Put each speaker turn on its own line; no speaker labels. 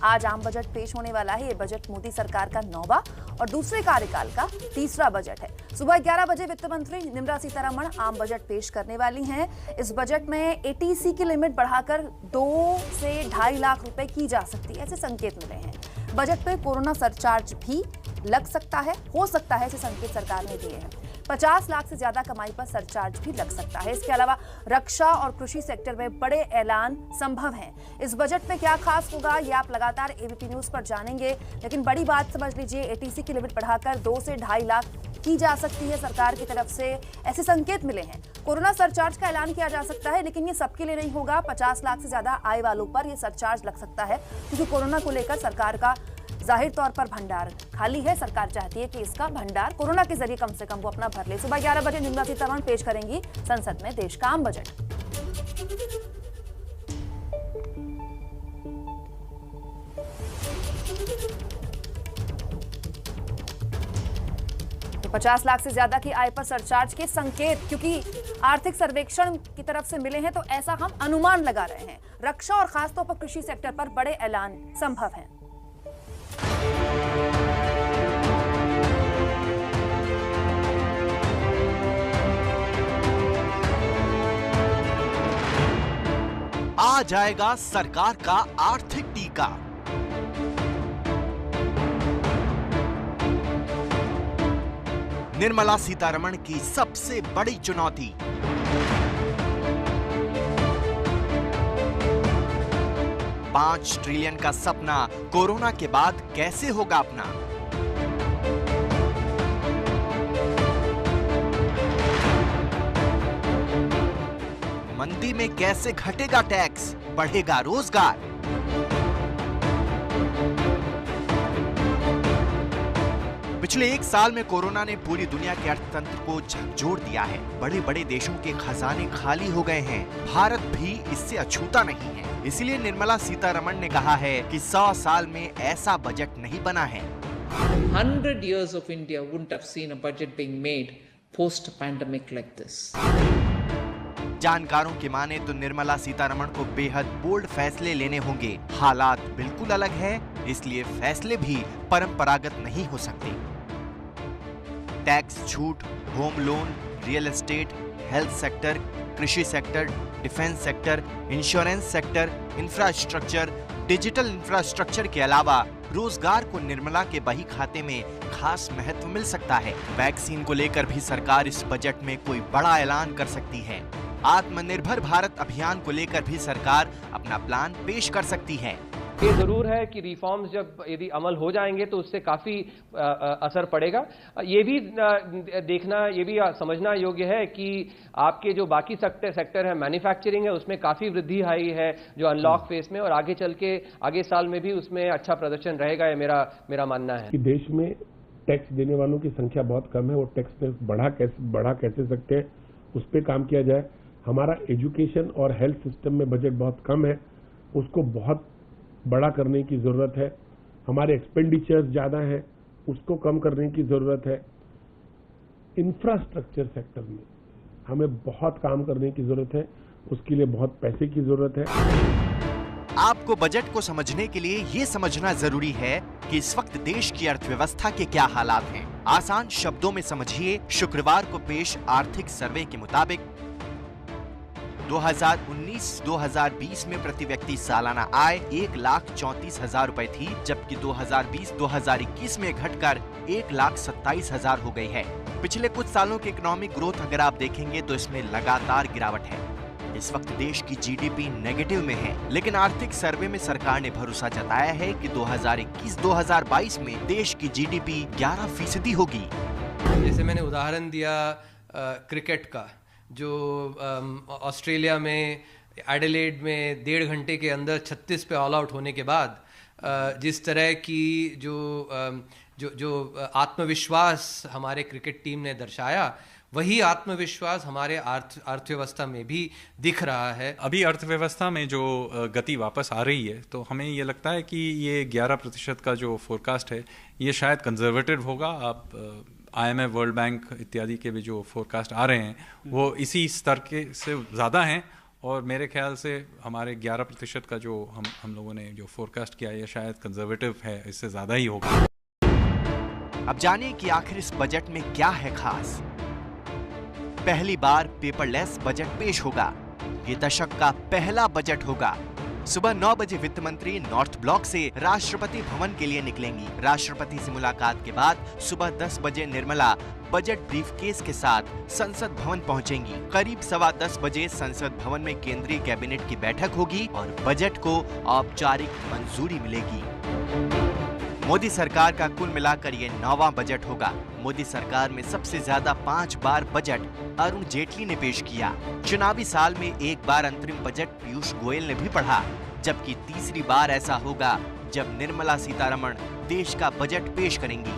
आज आम बजट पेश होने वाला है। ये बजट मोदी सरकार का 9वां और दूसरे कार्यकाल का तीसरा बजट है। सुबह 11 बजे वित्त मंत्री निर्मला सीतारमण आम बजट पेश करने वाली हैं। इस बजट में एटीसी की लिमिट बढ़ाकर 2 से 2.5 लाख रुपए की जा सकती है, ऐसे संकेत मिले हैं। बजट में कोरोना सरचार्ज भी लग सकता है, हो सकता है, ऐसे संकेत सरकार ने दिए हैं। 50 लाख से ज्यादा कमाई पर सरचार्ज भी लग सकता है। इसके अलावा रक्षा और कृषि सेक्टर में बड़े ऐलान संभव हैं। इस बजट में क्या खास होगा, ये आप लगातार एबीपी न्यूज पर जानेंगे, लेकिन बड़ी बात समझ लीजिए, एटीसी की लिमिट बढ़ाकर 2 से 2.5 लाख की जा सकती है सरकार की तरफ से, ऐसे संकेत मिले हैं। कोरोना सरचार्ज का ऐलान किया जा सकता है, लेकिन ये सबके लिए नहीं होगा। 50 लाख से ज्यादा आय वालों पर यह सरचार्ज लग सकता है, क्योंकि कोरोना को लेकर सरकार का जाहिर तौर पर भंडार खाली है। सरकार चाहती है कि इसका भंडार कोरोना के जरिए कम से कम वो अपना भर ले। सुबह 11 बजे निर्मला सीतारमण पेश करेंगी संसद में देश का आम बजट। तो 50 लाख से ज्यादा की आय पर सरचार्ज के संकेत, क्योंकि आर्थिक सर्वेक्षण की तरफ से मिले हैं, तो ऐसा हम अनुमान लगा रहे हैं। रक्षा और खासतौर पर कृषि सेक्टर पर बड़े ऐलान संभव हैं।
आ जाएगा सरकार का आर्थिक टीका। निर्मला सीतारमण की सबसे बड़ी चुनौती, $5 ट्रिलियन का सपना कोरोना के बाद कैसे होगा अपना। मंदी में कैसे घटेगा टैक्स, बढ़ेगा रोजगार। पिछले 1 साल में कोरोना ने पूरी दुनिया के अर्थतंत्र को झकझोर दिया है। बड़े बड़े देशों के खजाने खाली हो गए हैं। भारत भी इससे अछूता नहीं है। इसलिए निर्मला सीतारमण ने कहा है कि 100 साल में ऐसा बजट नहीं बना है।
100 years of India wouldn't have seen a budget being made post-pandemic like this.
जानकारों की माने तो निर्मला सीतारमण को बेहद बोल्ड फैसले लेने होंगे। हालात बिल्कुल अलग है, इसलिए फैसले भी परंपरागत नहीं हो सकते। टैक्स छूट, home loan, real estate, health sector, कृषि sector, defence sector, insurance sector, infrastructure, digital infrastructure के अलावा रोजगार को निर्मला के बही खाते में खास महत्व मिल सकता है। वैक्सीन को लेकर भी सरकार इस बजट में कोई बड़ा ऐलान कर सकती है। आत्मनिर्भर भारत अभियान को लेकर भी सरकार अपना प्लान पेश कर सकती है।
ये जरूर है कि रिफॉर्म्स जब यदि अमल हो जाएंगे तो उससे काफी असर पड़ेगा। ये भी देखना, ये भी समझना योग्य है कि आपके जो बाकी सेक्टर है, मैन्युफैक्चरिंग है, उसमें काफी वृद्धि आई है जो अनलॉक फेज में, और आगे चल के आगे साल में भी उसमें अच्छा प्रदर्शन रहेगा, ये मेरा मानना है।
कि देश में टैक्स देने वालों की संख्या बहुत कम है, वो टैक्स में बढ़ा कैसे सकते हैं, उस पर काम किया जाए। हमारा एजुकेशन और हेल्थ सिस्टम में बजट बहुत कम है, उसको बहुत बड़ा करने की जरूरत है। हमारे एक्सपेंडिचर्स ज्यादा हैं, उसको कम करने की जरूरत है। इंफ्रास्ट्रक्चर सेक्टर में हमें बहुत काम करने की जरूरत है, उसके लिए बहुत पैसे की जरूरत है।
आपको बजट को समझने के लिए ये समझना जरूरी है कि इस वक्त देश की अर्थव्यवस्था के क्या हालात हैं। आसान शब्दों में समझिए, शुक्रवार को पेश आर्थिक सर्वे के मुताबिक 2019-2020 में प्रति व्यक्ति सालाना आय 1,34,000 रुपए थी, जबकि 2020-2021 में घटकर 1,27,000 हो गई है। पिछले कुछ सालों की इकोनॉमिक ग्रोथ अगर आप देखेंगे तो इसमें लगातार गिरावट है। इस वक्त देश की जीडीपी नेगेटिव में है, लेकिन आर्थिक सर्वे में सरकार ने भरोसा जताया है कि 2021-2022 में देश की जीडीपी 11% होगी।
जैसे मैंने उदाहरण दिया क्रिकेट का, जो ऑस्ट्रेलिया में एडिलेड में 1.5 घंटे के अंदर 36 पे ऑल आउट होने के बाद जिस तरह की जो आत्मविश्वास हमारे क्रिकेट टीम ने दर्शाया, वही आत्मविश्वास हमारे अर्थव्यवस्था में भी दिख रहा है।
अभी अर्थव्यवस्था में जो गति वापस आ रही है, तो हमें ये लगता है कि ये 11% का जो फोरकास्ट है, ये शायद कंजर्वेटिव होगा। आप IMF, वर्ल्ड बैंक इत्यादि के भी जो फोरकास्ट आ रहे हैं वो इसी स्तर के से ज़्यादा हैं, और मेरे ख्याल से हमारे 11% का जो हम लोगों ने जो फोरकास्ट किया है, शायद कंजर्वेटिव है, इससे ज़्यादा ही होगा।
अब जानिए कि आखिर इस बजट में क्या है खास। पहली बार पेपरलेस बजट पेश होगा। ये दशक का पहला बजट होगा। सुबह 9 बजे वित्त मंत्री नॉर्थ ब्लॉक से राष्ट्रपति भवन के लिए निकलेंगी। राष्ट्रपति से मुलाकात के बाद सुबह 10 बजे निर्मला बजट ब्रीफकेस के साथ संसद भवन पहुंचेंगी। करीब 10:15 बजे संसद भवन में केंद्रीय कैबिनेट की बैठक होगी और बजट को औपचारिक मंजूरी मिलेगी। मोदी सरकार का कुल मिलाकर ये 9वां बजट होगा। मोदी सरकार में सबसे ज्यादा 5 बार बजट अरुण जेटली ने पेश किया। चुनावी साल में एक बार अंतरिम बजट पीयूष गोयल ने भी पढ़ा, जबकि तीसरी बार ऐसा होगा जब निर्मला सीतारमण देश का बजट पेश करेंगी।